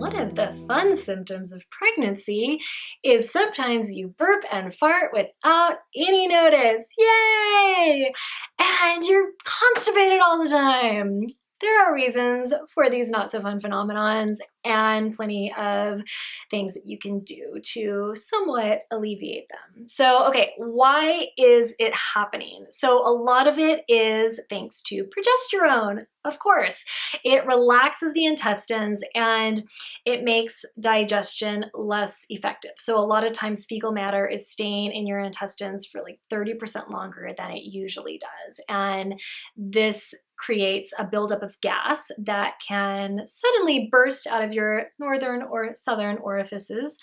one of the fun symptoms of pregnancy is sometimes you burp and fart without any notice. Yay! And you're constipated all the time. There are reasons for these not so fun phenomenons and plenty of things that you can do to somewhat alleviate them. So, okay, why is it happening? So a lot of it is thanks to progesterone, of course. It relaxes the intestines and it makes digestion less effective. So a lot of times fecal matter is staying in your intestines for like 30% longer than it usually does. And this creates a buildup of gas that can suddenly burst out of your northern or southern orifices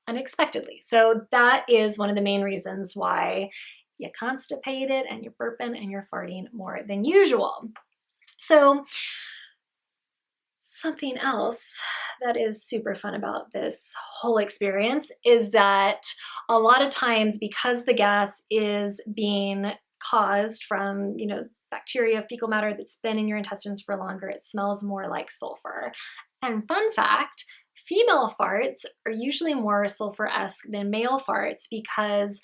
unexpectedly. So that is one of the main reasons why you're constipated and you're burping and you're farting more than usual. So something else that is super fun about this whole experience is that a lot of times, because the gas is being caused from, bacteria, fecal matter that's been in your intestines for longer, it smells more like sulfur. And fun fact, female farts are usually more sulfur-esque than male farts because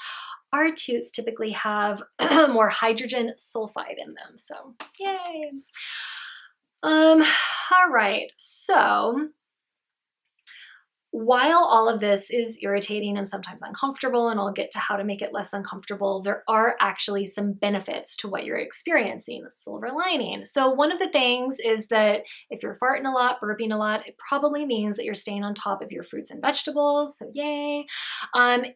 our toots typically have more hydrogen sulfide in them. So, yay. All right, so while all of this is irritating and sometimes uncomfortable, and I'll get to how to make it less uncomfortable, there are actually some benefits to what you're experiencing, the silver lining. So one of the things is that if you're farting a lot, burping a lot, it probably means that you're staying on top of your fruits and vegetables, so yay.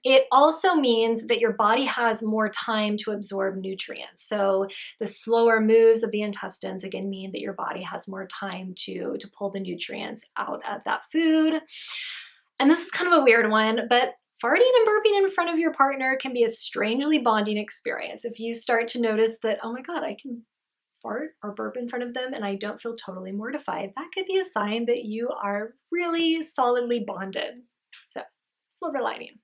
It also means that your body has more time to absorb nutrients. So the slower moves of the intestines, again, mean that your body has more time to pull the nutrients out of that food. And this is kind of a weird one, but farting and burping in front of your partner can be a strangely bonding experience. If you start to notice that, oh my God, I can fart or burp in front of them and I don't feel totally mortified, that could be a sign that you are really solidly bonded. So, silver lining.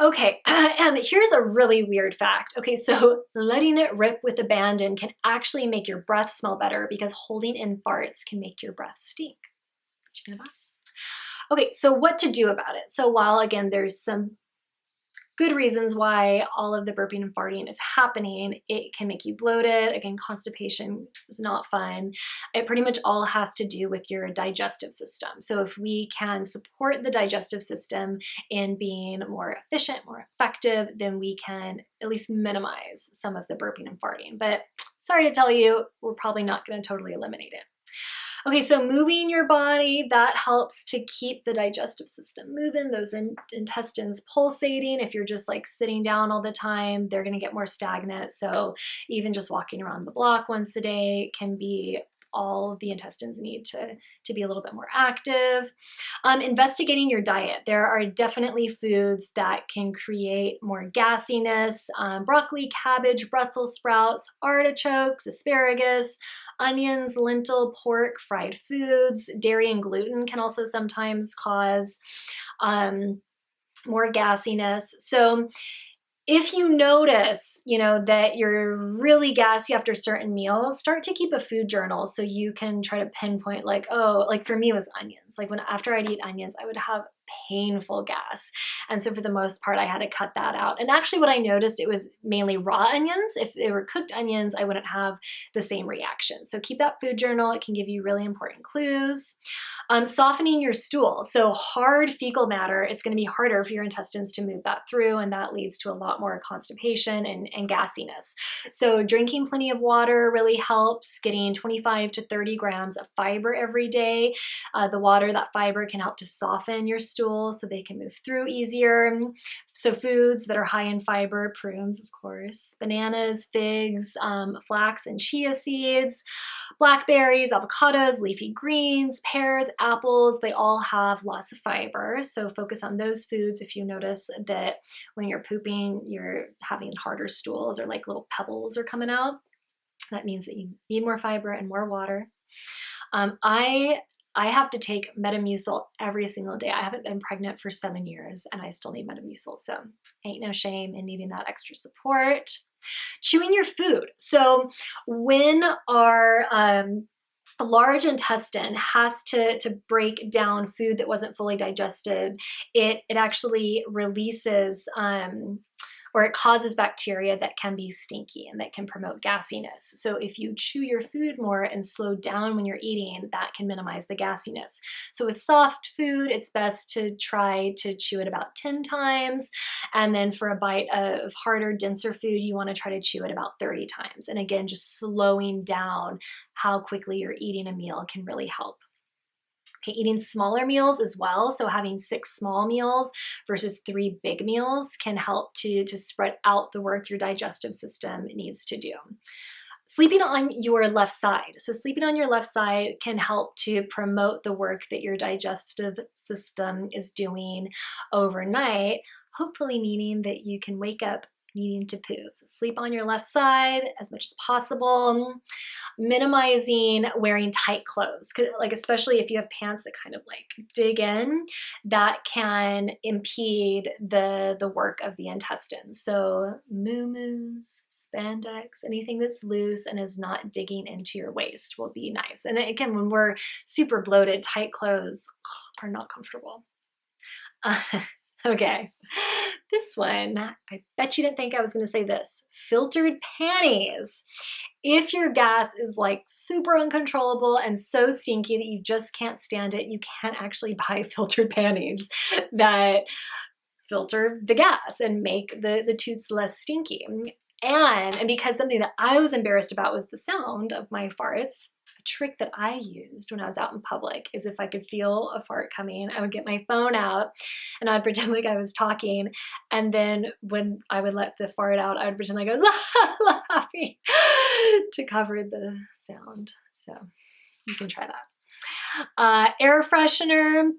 Okay, and here's a really weird fact. Okay, so letting it rip with abandon can actually make your breath smell better because holding in farts can make your breath stink. Did you know that? Okay, so what to do about it? So while, again, there's some good reasons why all of the burping and farting is happening, it can make you bloated. Again, constipation is not fun. It pretty much all has to do with your digestive system. So if we can support the digestive system in being more efficient, more effective, then we can at least minimize some of the burping and farting. But sorry to tell you, we're probably not going to totally eliminate it. Okay, so moving your body, that helps to keep the digestive system moving, those intestines pulsating. If you're just like sitting down all the time, they're gonna get more stagnant. So even just walking around the block once a day can be all the intestines need to be a little bit more active. Investigating your diet. There are definitely foods that can create more gassiness. Broccoli, cabbage, Brussels sprouts, artichokes, asparagus, onions, lentil, pork, fried foods. Dairy and gluten can also sometimes cause more gassiness. So if you notice, that you're really gassy after certain meals, start to keep a food journal so you can try to pinpoint like, oh, like for me it was onions. Like after I'd eat onions, I would have painful gas. And so for the most part, I had to cut that out. And actually what I noticed, it was mainly raw onions. If they were cooked onions, I wouldn't have the same reaction. So keep that food journal. It can give you really important clues. Softening your stool. So hard fecal matter, it's going to be harder for your intestines to move that through, and that leads to a lot more constipation and gassiness. So drinking plenty of water really helps. Getting 25 to 30 grams of fiber every day. The water, that fiber can help to soften your stool so they can move through easier. So foods that are high in fiber, prunes, of course, bananas, figs, flax and chia seeds, blackberries, avocados, leafy greens, pears, apples, they all have lots of fiber. So focus on those foods if you notice that when you're pooping, you're having harder stools or like little pebbles are coming out. That means that you need more fiber and more water. I have to take Metamucil every single day. I haven't been pregnant for 7 years and I still need Metamucil. So ain't no shame in needing that extra support. Chewing your food. So when our large intestine has to break down food that wasn't fully digested. It actually releases or it causes bacteria that can be stinky and that can promote gassiness. So if you chew your food more and slow down when you're eating, that can minimize the gassiness. So with soft food, it's best to try to chew it about 10 times. And then for a bite of harder, denser food, you want to try to chew it about 30 times. And again, just slowing down how quickly you're eating a meal can really help. Okay, eating smaller meals as well. So having 6 small meals versus 3 big meals can help to spread out the work your digestive system needs to do. Sleeping on your left side. So sleeping on your left side can help to promote the work that your digestive system is doing overnight, hopefully meaning that you can wake up needing to poo. So sleep on your left side as much as possible. Minimizing wearing tight clothes, like especially if you have pants that kind of like dig in, that can impede the work of the intestines. So muumuus, spandex, anything that's loose and is not digging into your waist will be nice. And again, when we're super bloated, tight clothes are not comfortable. Okay, this one, I bet you didn't think I was going to say this. Filtered panties. If your gas is like super uncontrollable and so stinky that you just can't stand it, you can actually buy filtered panties that filter the gas and make the toots less stinky. And because something that I was embarrassed about was the sound of my farts, a trick that I used when I was out in public is if I could feel a fart coming, I would get my phone out and I'd pretend like I was talking. And then when I would let the fart out, I would pretend like I was laughing to cover the sound. So you can try that. Air freshener.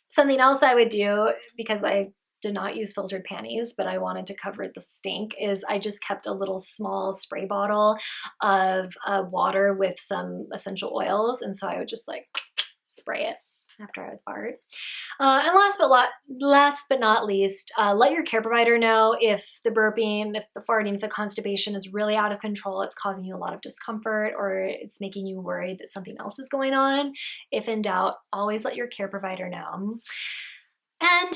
Something else I would do, because I did not use filtered panties, but I wanted to cover the stink, is I just kept a little small spray bottle of water with some essential oils. And so I would just like spray it after I would fart. And last but not least, let your care provider know if the burping, if the farting, if the constipation is really out of control, it's causing you a lot of discomfort, or it's making you worried that something else is going on. If in doubt, always let your care provider know. And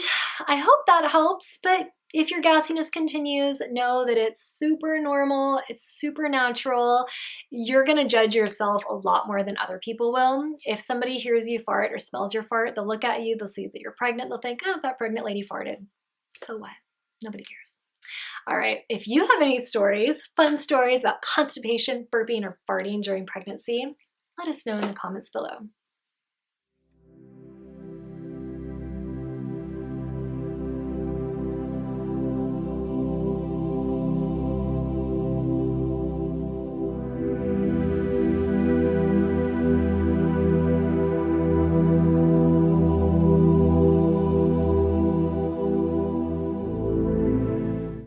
I hope that helps, but if your gassiness continues, know that it's super normal, it's super natural. You're gonna judge yourself a lot more than other people will. If somebody hears you fart or smells your fart, they'll look at you, they'll see that you're pregnant, they'll think, oh, that pregnant lady farted. So what? Nobody cares. All right, if you have any stories, fun stories about constipation, burping, or farting during pregnancy, let us know in the comments below.